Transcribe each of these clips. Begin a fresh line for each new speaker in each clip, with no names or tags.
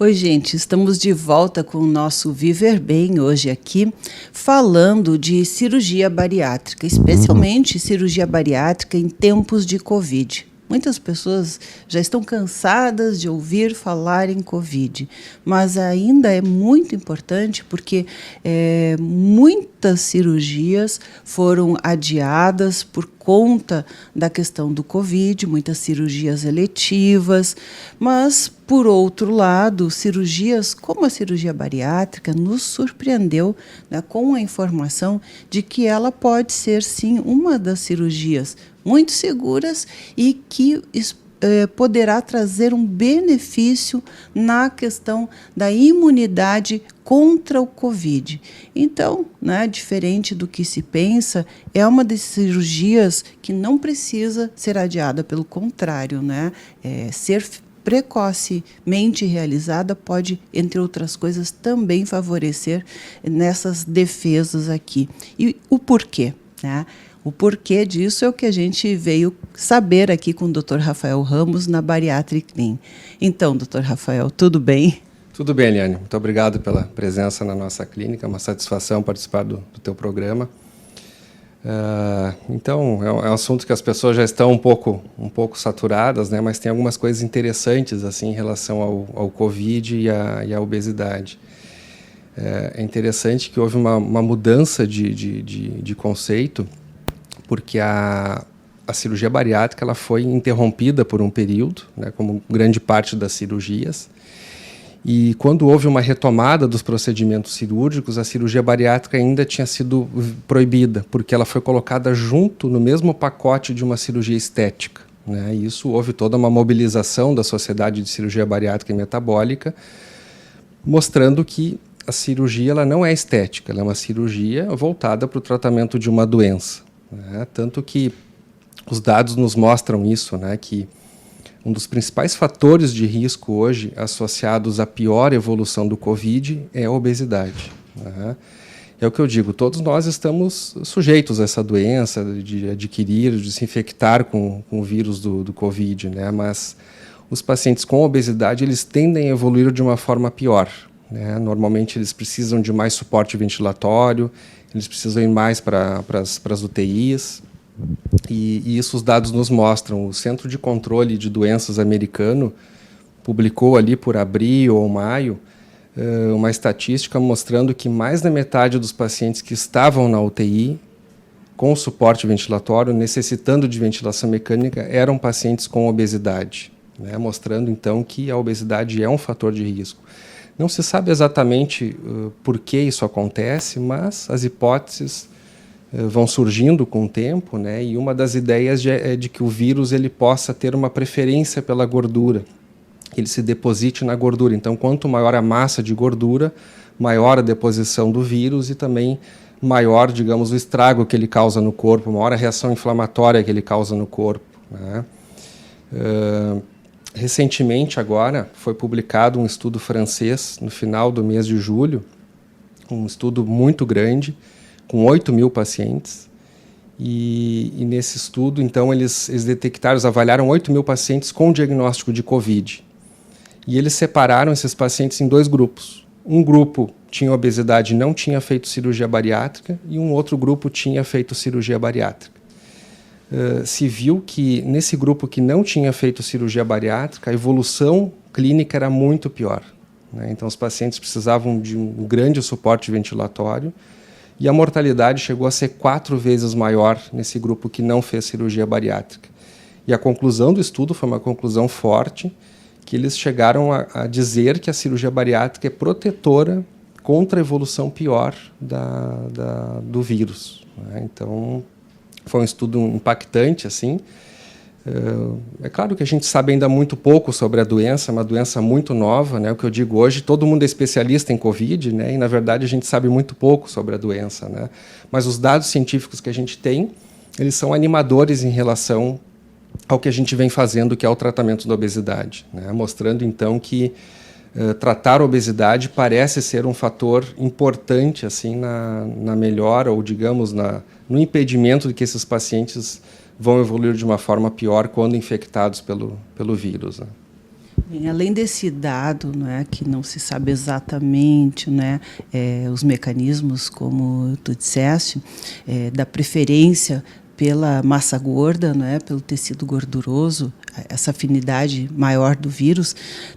Oi, gente, estamos de volta com o nosso Viver Bem hoje aqui, falando de cirurgia bariátrica, especialmente cirurgia bariátrica em tempos de Covid. Muitas pessoas já estão cansadas de ouvir falar em Covid, mas ainda é muito importante porque muitas cirurgias foram adiadas por conta da questão do Covid, muitas cirurgias eletivas, mas, por outro lado, cirurgias como a cirurgia bariátrica nos surpreendeu, né, com a informação de que ela pode ser, sim, uma das cirurgias muito seguras e que poderá trazer um benefício na questão da imunidade contra o Covid. Então, né, diferente do que se pensa, é uma das cirurgias que não precisa ser adiada, pelo contrário, né, ser precocemente realizada pode, entre outras coisas, também favorecer nessas defesas aqui. E o porquê, né? O porquê disso é o que a gente veio saber aqui com o Dr. Rafael Ramos na Bariatric Clean. Então, Dr. Rafael, tudo bem?
Tudo bem, Eliane. Muito obrigado pela presença na nossa clínica. É uma satisfação participar do teu programa. Então, é um assunto que as pessoas já estão um pouco saturadas, né? Mas tem algumas coisas interessantes assim, em relação ao Covid e à obesidade. É interessante que houve uma mudança de conceito, porque a cirurgia bariátrica ela foi interrompida por um período, né, como grande parte das cirurgias. E quando houve uma retomada dos procedimentos cirúrgicos, a cirurgia bariátrica ainda tinha sido proibida, porque ela foi colocada junto no mesmo pacote de uma cirurgia estética, né? E isso houve toda uma mobilização da Sociedade de Cirurgia Bariátrica e Metabólica, mostrando que a cirurgia ela não é estética, ela é uma cirurgia voltada para o tratamento de uma doença, né? Tanto que os dados nos mostram isso, né? Que um dos principais fatores de risco hoje associados à pior evolução do Covid é a obesidade, né? É o que eu digo, todos nós estamos sujeitos a essa doença, de adquirir, de se infectar com o vírus do Covid, né? Mas os pacientes com obesidade eles tendem a evoluir de uma forma pior, né? Normalmente eles precisam de mais suporte ventilatório, eles precisam ir mais para as UTIs, e isso os dados nos mostram. O Centro de Controle de Doenças americano publicou ali por abril ou maio uma estatística mostrando que mais da metade dos pacientes que estavam na UTI com suporte ventilatório, necessitando de ventilação mecânica, eram pacientes com obesidade, né? Mostrando então que a obesidade é um fator de risco. Não se sabe exatamente por que isso acontece, mas as hipóteses vão surgindo com o tempo, né? E uma das ideias é de que o vírus ele possa ter uma preferência pela gordura, que ele se deposite na gordura. Então, quanto maior a massa de gordura, maior a deposição do vírus e também maior, digamos, o estrago que ele causa no corpo, maior a reação inflamatória que ele causa no corpo, né? Recentemente, agora, foi publicado um estudo francês, no final do mês de julho, um estudo muito grande, com 8.000 pacientes, e nesse estudo, então, eles detectaram, eles avaliaram 8.000 pacientes com diagnóstico de Covid, e eles separaram esses pacientes em dois grupos. Um grupo tinha obesidade e não tinha feito cirurgia bariátrica, e um outro grupo tinha feito cirurgia bariátrica. Se viu que nesse grupo que não tinha feito cirurgia bariátrica, a evolução clínica era muito pior, né? Então, os pacientes precisavam de um grande suporte ventilatório e a mortalidade chegou a ser 4 vezes maior nesse grupo que não fez cirurgia bariátrica. E a conclusão do estudo foi uma conclusão forte, que eles chegaram a dizer que a cirurgia bariátrica é protetora contra a evolução pior do vírus, né? Então, foi um estudo impactante, assim. É claro que a gente sabe ainda muito pouco sobre a doença, é uma doença muito nova, né? O que eu digo hoje, todo mundo é especialista em Covid, né? E, na verdade, a gente sabe muito pouco sobre a doença, né? Mas os dados científicos que a gente tem, eles são animadores em relação ao que a gente vem fazendo, que é o tratamento da obesidade, né? Mostrando, então, que tratar a obesidade parece ser um fator importante assim, na melhora, ou, digamos, no impedimento de que esses pacientes vão evoluir de uma forma pior quando infectados pelo vírus, né?
Além desse dado, né, que não se sabe exatamente, né, os mecanismos, como tu disseste, da preferência pela massa gorda, né, pelo tecido gorduroso, essa afinidade maior do vírus,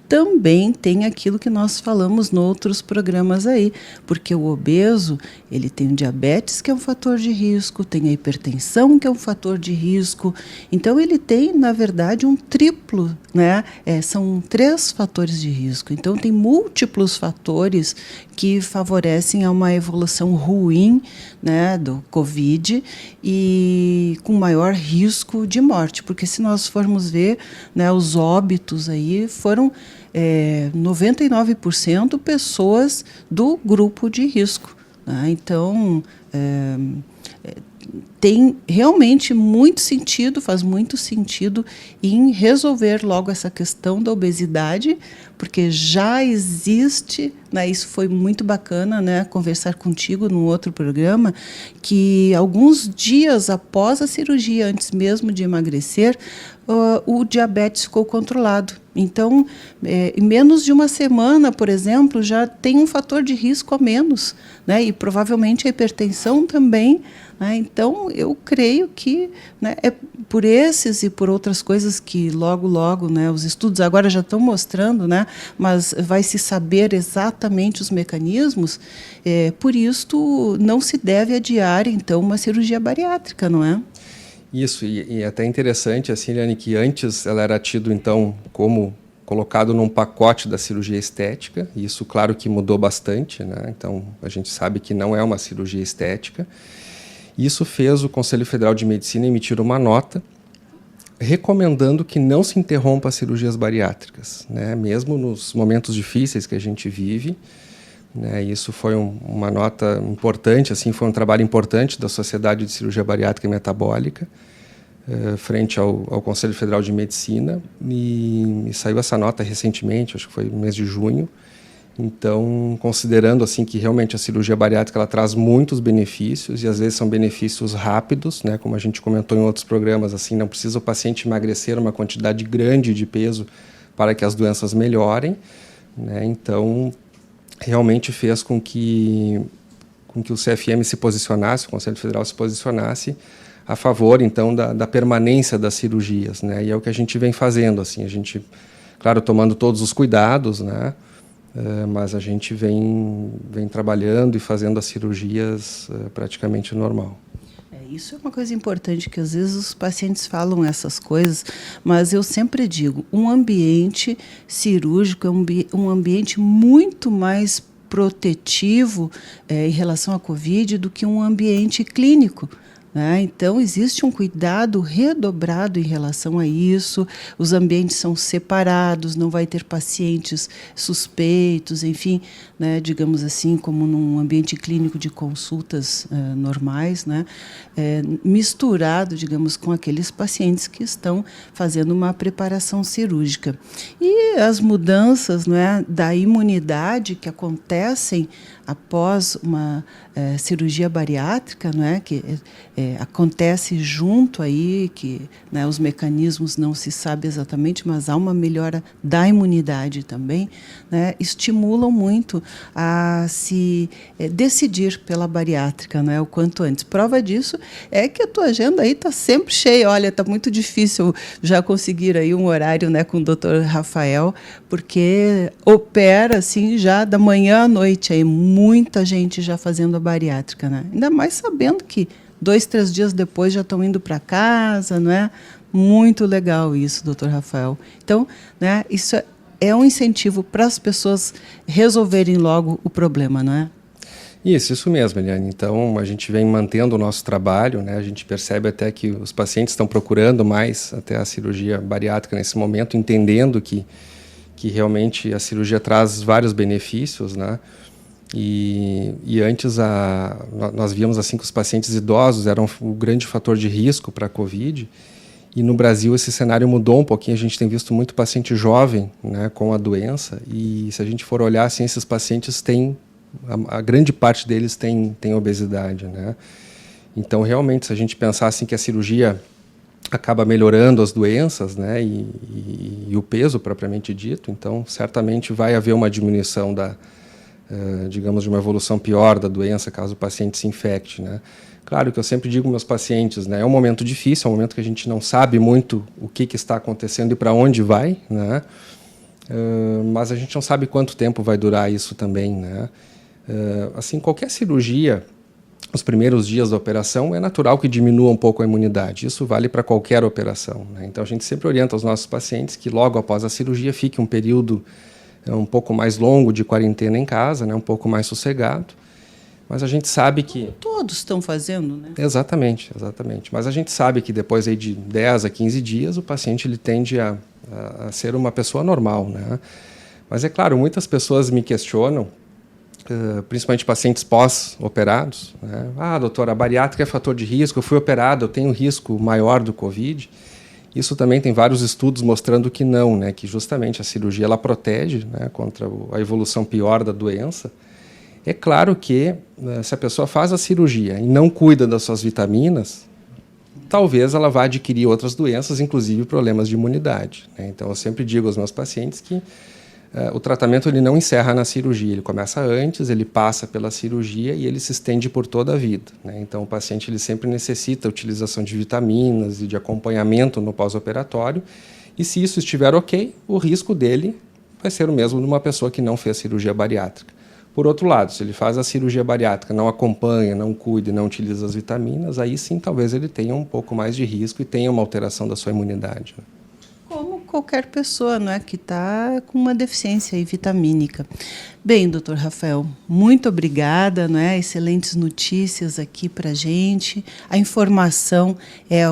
também tem aquilo que nós falamos nos outros programas aí, porque o obeso, ele tem o diabetes, que é um fator de risco, tem a hipertensão, que é um fator de risco, então ele tem, na verdade, um triplo, né? São 3 fatores de risco, então tem múltiplos fatores que favorecem a uma evolução ruim, né, do Covid e com maior risco de morte, porque se nós formos ver, né, os óbitos aí foram 99% pessoas do grupo de risco, né? Então, tem realmente muito sentido, faz muito sentido em resolver logo essa questão da obesidade, porque já existe, né, isso foi muito bacana, né, conversar contigo num outro programa, que alguns dias após a cirurgia, antes mesmo de emagrecer, o diabetes ficou controlado. Então, em menos de uma semana, por exemplo, já tem um fator de risco a menos, né, e provavelmente a hipertensão também. Então, eu creio que, né, é por esses e por outras coisas que logo, né, os estudos agora já estão mostrando, né, mas vai se saber exatamente os mecanismos, por isso não se deve adiar, então, uma cirurgia bariátrica, não é?
Isso, e é até interessante, assim, Eliane, que antes ela era tido, então, como colocado num pacote da cirurgia estética, e isso, claro, que mudou bastante, né? Então, a gente sabe que não é uma cirurgia estética. Isso fez o Conselho Federal de Medicina emitir uma nota recomendando que não se interrompa as cirurgias bariátricas, né? Mesmo nos momentos difíceis que a gente vive, né? Isso foi uma nota importante, assim, foi um trabalho importante da Sociedade de Cirurgia Bariátrica e Metabólica, frente ao Conselho Federal de Medicina, e saiu essa nota recentemente, acho que foi no mês de junho. Então, considerando assim que realmente a cirurgia bariátrica ela traz muitos benefícios, e às vezes são benefícios rápidos, né? Como a gente comentou em outros programas, assim, não precisa o paciente emagrecer uma quantidade grande de peso para que as doenças melhorem, né? Então, realmente fez com que o CFM se posicionasse, o Conselho Federal se posicionasse a favor, então, da permanência das cirurgias, né? E é o que a gente vem fazendo, assim, a gente, claro, tomando todos os cuidados, né? Mas a gente vem trabalhando e fazendo as cirurgias praticamente normal.
Isso é uma coisa importante, que às vezes os pacientes falam essas coisas, mas eu sempre digo, um ambiente cirúrgico é um ambiente muito mais protetivo em relação à Covid do que um ambiente clínico, né? Então, existe um cuidado redobrado em relação a isso, os ambientes são separados, não vai ter pacientes suspeitos, enfim, né, digamos assim, como num ambiente clínico de consultas normais, né, misturado, digamos, com aqueles pacientes que estão fazendo uma preparação cirúrgica. E as mudanças, né, da imunidade que acontecem após uma cirurgia bariátrica, não é, que acontece junto aí, que, né, os mecanismos não se sabe exatamente, mas há uma melhora da imunidade também, né, estimulam muito a se decidir pela bariátrica, não é, o quanto antes. Prova disso é que a tua agenda aí está sempre cheia. Olha, está muito difícil já conseguir aí um horário, né, com o Dr. Rafael, porque opera assim já da manhã à noite aí, muita gente já fazendo a bariátrica, né? Ainda mais sabendo que 2, 3 dias depois já estão indo para casa, não é? Muito legal isso, doutor Rafael. Então, né, isso é um incentivo para as pessoas resolverem logo o problema, não é?
Isso mesmo, Eliane. Então, a gente vem mantendo o nosso trabalho, né? A gente percebe até que os pacientes estão procurando mais até a cirurgia bariátrica nesse momento, entendendo que realmente a cirurgia traz vários benefícios, né? E antes nós víamos assim que os pacientes idosos eram o grande fator de risco para a Covid, e no Brasil esse cenário mudou um pouquinho. A gente tem visto muito paciente jovem, né, com a doença, e se a gente for olhar assim, esses pacientes têm, a grande parte deles tem obesidade, né? Então realmente, se a gente pensar assim que a cirurgia acaba melhorando as doenças, né, e o peso propriamente dito. Então, certamente vai haver uma diminuição digamos, de uma evolução pior da doença caso o paciente se infecte, né. Claro que eu sempre digo aos meus pacientes, né, é um momento difícil, é um momento que a gente não sabe muito o que está acontecendo e para onde vai, né, mas a gente não sabe quanto tempo vai durar isso também, né. Assim, qualquer cirurgia, os primeiros dias da operação, é natural que diminua um pouco a imunidade. Isso vale para qualquer operação, né? Então, a gente sempre orienta os nossos pacientes que logo após a cirurgia fique um período um pouco mais longo de quarentena em casa, né? Um pouco mais sossegado. Mas a gente sabe que...
Todos estão fazendo, né?
Exatamente, exatamente. Mas a gente sabe que depois aí de 10 a 15 dias, o paciente ele tende a ser uma pessoa normal, né? Mas é claro, muitas pessoas me questionam, principalmente pacientes pós-operados, né? Doutora, a bariátrica é fator de risco, eu fui operado, eu tenho risco maior do Covid. Isso também tem vários estudos mostrando que não, né? Que justamente a cirurgia ela protege, né, contra a evolução pior da doença. É claro que se a pessoa faz a cirurgia e não cuida das suas vitaminas, talvez ela vá adquirir outras doenças, inclusive problemas de imunidade, né? Então eu sempre digo aos meus pacientes que o tratamento ele não encerra na cirurgia, ele começa antes, ele passa pela cirurgia e ele se estende por toda a vida, né? Então o paciente ele sempre necessita a utilização de vitaminas e de acompanhamento no pós-operatório, e se isso estiver ok, o risco dele vai ser o mesmo de uma pessoa que não fez cirurgia bariátrica. Por outro lado, se ele faz a cirurgia bariátrica, não acompanha, não cuida e não utiliza as vitaminas, aí sim talvez ele tenha um pouco mais de risco e tenha uma alteração da sua imunidade, né?
Como qualquer pessoa, não é, que está com uma deficiência aí vitamínica. Bem, doutor Rafael, muito obrigada, não é? Excelentes notícias aqui para a gente. A informação é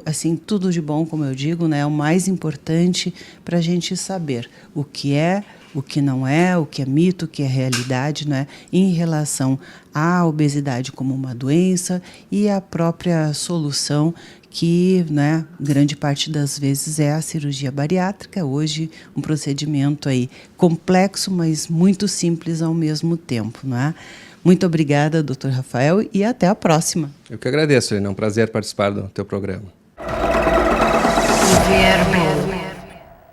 assim, tudo de bom, como eu digo, né? É o mais importante para a gente saber o que é, o que não é, o que é mito, o que é realidade, né, em relação à obesidade como uma doença e a própria solução que, né, grande parte das vezes é a cirurgia bariátrica, hoje um procedimento aí complexo, mas muito simples ao mesmo tempo, não é? Muito obrigada, doutor Rafael, e até a próxima.
Eu que agradeço, Helena, é um prazer participar do teu programa.
Viver bem.